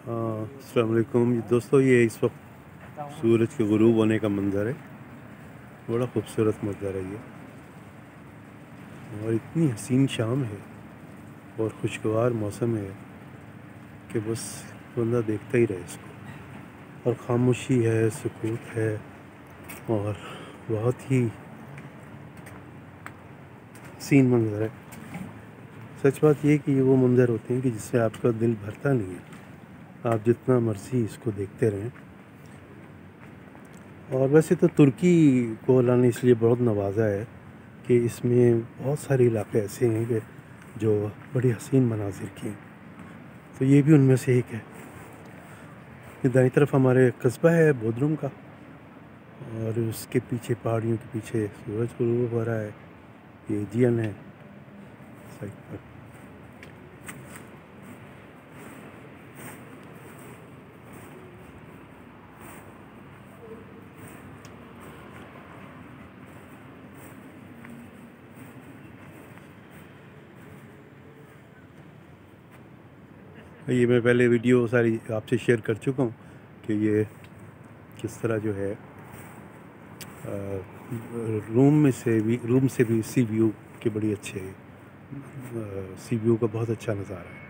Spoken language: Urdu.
السلام علیکم دوستو، یہ اس وقت سورج کے غروب ہونے کا منظر ہے. بڑا خوبصورت منظر ہے یہ، اور اتنی حسین شام ہے اور خوشگوار موسم ہے کہ بس بندہ دیکھتا ہی رہے اس کو. اور خاموشی ہے، سکوت ہے، اور بہت ہی حسین منظر ہے. سچ بات یہ کہ یہ وہ منظر ہوتے ہیں کہ جس سے آپ کا دل بھرتا نہیں ہے، آپ جتنا مرضی اس کو دیکھتے رہیں. اور ویسے تو ترکی کو اللہ نے اس لیے بہت نوازا ہے کہ اس میں بہت سارے علاقے ایسے ہیں کہ جو بڑی حسین مناظر کی ہیں، تو یہ بھی ان میں سے ایک ہے. یہ دائیں طرف ہمارے قصبہ ہے بودروم کا، اور اس کے پیچھے پہاڑیوں کے پیچھے سورج غروب ہو رہا ہے. یہ ایجین ہے سائڈ پر. یہ میں پہلے ویڈیو ساری آپ سے شیئر کر چکا ہوں کہ یہ کس طرح جو ہے روم سے بھی سی ویو کے بڑی اچھے سی ویو کا بہت اچھا نظارہ ہے.